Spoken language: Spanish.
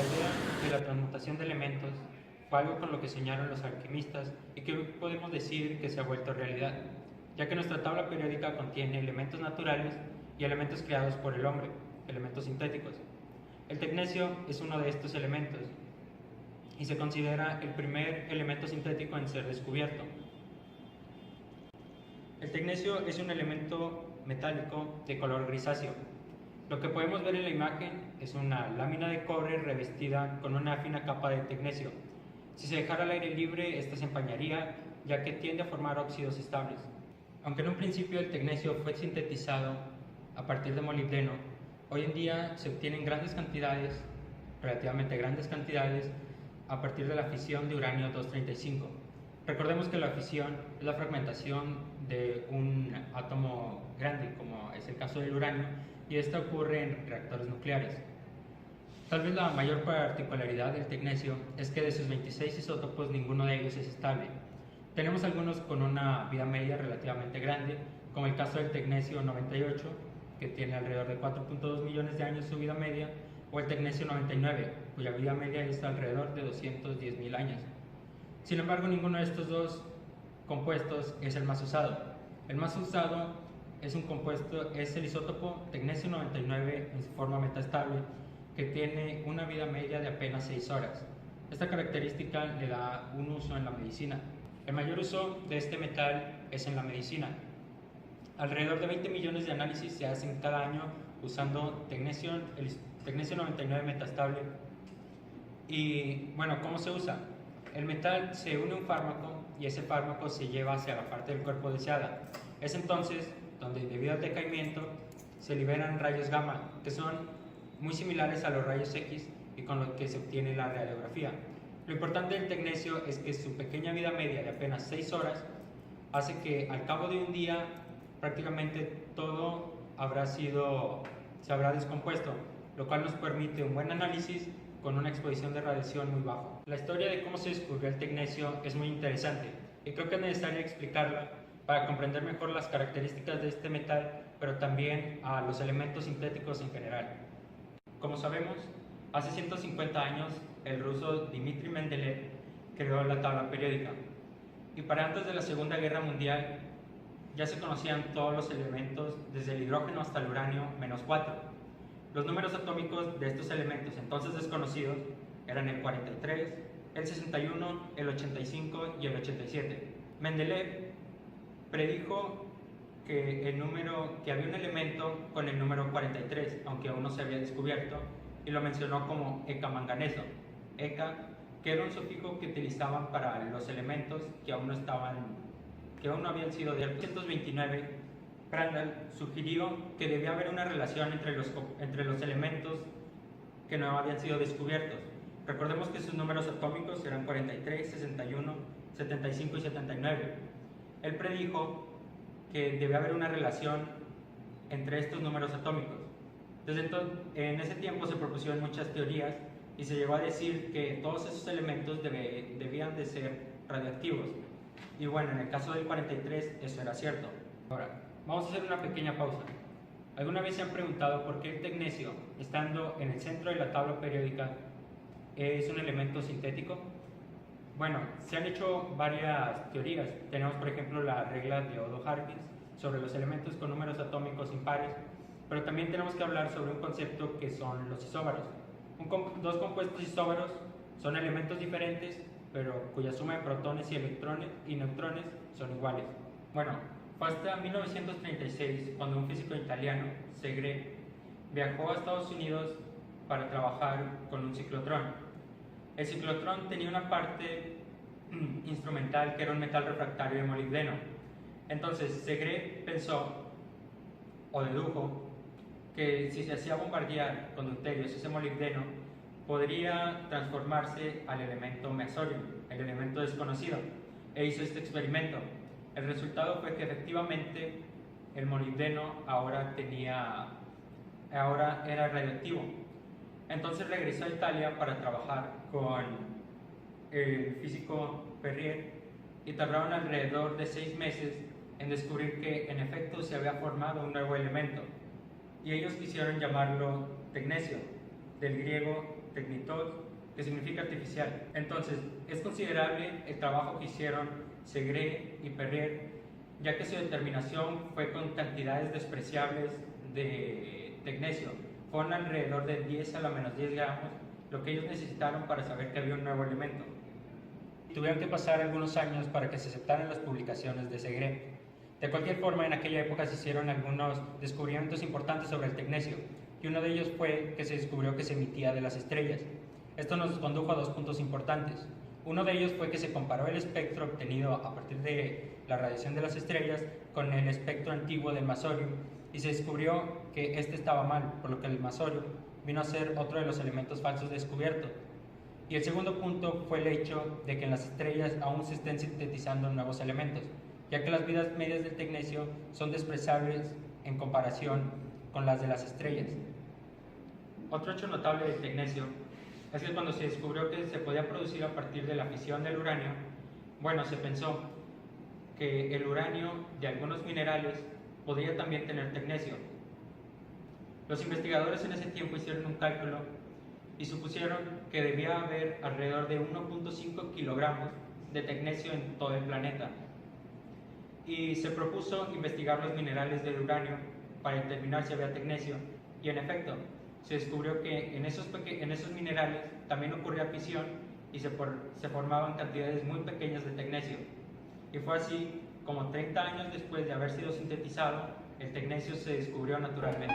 La idea de la transmutación de elementos fue algo con lo que soñaron los alquimistas y que hoy podemos decir que se ha vuelto realidad, ya que nuestra tabla periódica contiene elementos naturales y elementos creados por el hombre, elementos sintéticos. El tecnecio es uno de estos elementos y se considera el primer elemento sintético en ser descubierto. El tecnecio es un elemento metálico de color grisáceo. Lo que podemos ver en la imagen es una lámina de cobre revestida con una fina capa de tecnecio. Si se dejara al aire libre, esta se empañaría, ya que tiende a formar óxidos estables. Aunque en un principio el tecnecio fue sintetizado a partir de molibdeno, hoy en día se obtienen grandes cantidades, relativamente grandes cantidades, a partir de la fisión de uranio 235. Recordemos que la fisión es la fragmentación de un átomo grande, como es el caso del uranio, y esta ocurre en reactores nucleares. Tal vez la mayor particularidad del tecnecio es que de sus 26 isótopos ninguno de ellos es estable. Tenemos algunos con una vida media relativamente grande, como el caso del tecnecio 98, que tiene alrededor de 4.2 millones de años su vida media, o el tecnecio 99, cuya vida media es alrededor de 210.000 años. Sin embargo, ninguno de estos dos compuestos es el más usado. El más usado es el isótopo tecnecio 99 en su forma metastable, que tiene una vida media de apenas 6 horas. Esta característica le da un uso en la medicina. El mayor uso de este metal es en la medicina. Alrededor de 20 millones de análisis se hacen cada año usando el tecnecio 99 metastable. Y bueno, ¿cómo se usa? El metal se une a un fármaco y ese fármaco se lleva hacia la parte del cuerpo deseada. Es entonces donde, debido al decaimiento, se liberan rayos gamma, que son muy similares a los rayos X y con los que se obtiene la radiografía. Lo importante del tecnecio es que su pequeña vida media de apenas 6 horas hace que al cabo de un día prácticamente todo se habrá descompuesto, lo cual nos permite un buen análisis con una exposición de radiación muy baja. La historia de cómo se descubrió el tecnecio es muy interesante y creo que es necesario explicarla para comprender mejor las características de este metal, pero también a los elementos sintéticos en general. Como sabemos, hace 150 años el ruso Dmitri Mendeleev creó la tabla periódica y para antes de la Segunda Guerra Mundial ya se conocían todos los elementos desde el hidrógeno hasta el uranio -4. Los números atómicos de estos elementos entonces desconocidos eran el 43, el 61, el 85 y el 87. Mendeleev predijo que había un elemento con el número 43, aunque aún no se había descubierto, y lo mencionó como ECA-manganeso. ECA, que era un sufijo que utilizaban para los elementos que aún no habían sido de 1929. Prandtl sugirió que debía haber una relación entre los elementos que no habían sido descubiertos. Recordemos que sus números atómicos eran 43, 61, 75 y 79. Él predijo que debía haber una relación entre estos números atómicos. En ese tiempo se propusieron muchas teorías y se llegó a decir que todos esos elementos debían de ser radiactivos. Y bueno, en el caso del 43 eso era cierto. Ahora, vamos a hacer una pequeña pausa. ¿Alguna vez se han preguntado por qué el tecnecio, estando en el centro de la tabla periódica, es un elemento sintético? Bueno, se han hecho varias teorías. Tenemos, por ejemplo, la regla de Odo-Hawkins sobre los elementos con números atómicos impares, pero también tenemos que hablar sobre un concepto que son los isóbaros. Dos compuestos isóbaros son elementos diferentes, pero cuya suma de protones y electrones y neutrones son iguales. Bueno, fue hasta 1936 cuando un físico italiano, Segre, viajó a Estados Unidos para trabajar con un ciclotrón. El ciclotrón tenía una parte instrumental que era un metal refractario de molibdeno. Entonces Segre pensó o dedujo que si se hacía bombardear con deuterios ese molibdeno podría transformarse al elemento mesorio, el elemento desconocido, e hizo este experimento. El resultado fue que efectivamente el molibdeno ahora era radioactivo. Entonces regresó a Italia para trabajar con el físico Perrier y tardaron alrededor de 6 meses en descubrir que en efecto se había formado un nuevo elemento y ellos quisieron llamarlo tecnecio, del griego Tecnitos, que significa artificial. Entonces, es considerable el trabajo que hicieron Segre y Perrier, ya que su determinación fue con cantidades despreciables de tecnecio. Fueron alrededor de 10 a la menos 10 gramos, lo que ellos necesitaron para saber que había un nuevo elemento. Tuvieron que pasar algunos años para que se aceptaran las publicaciones de Segre. De cualquier forma, en aquella época se hicieron algunos descubrimientos importantes sobre el tecnecio, y uno de ellos fue que se descubrió que se emitía de las estrellas. Esto nos condujo a dos puntos importantes. Uno de ellos fue que se comparó el espectro obtenido a partir de la radiación de las estrellas con el espectro antiguo del masorio, y se descubrió que este estaba mal, por lo que el masorio vino a ser otro de los elementos falsos descubiertos. Y el segundo punto fue el hecho de que en las estrellas aún se estén sintetizando nuevos elementos, ya que las vidas medias del tecnecio son despreciables en comparación con las de las estrellas. Otro hecho notable del tecnecio es que cuando se descubrió que se podía producir a partir de la fisión del uranio, bueno, se pensó que el uranio de algunos minerales podría también tener tecnecio. Los investigadores en ese tiempo hicieron un cálculo y supusieron que debía haber alrededor de 1.5 kilogramos de tecnecio en todo el planeta. Y se propuso investigar los minerales del uranio para determinar si había tecnecio, y en efecto, se descubrió que en esos minerales también ocurría fisión y se formaban cantidades muy pequeñas de tecnecio. Y fue así como 30 años después de haber sido sintetizado, el tecnecio se descubrió naturalmente.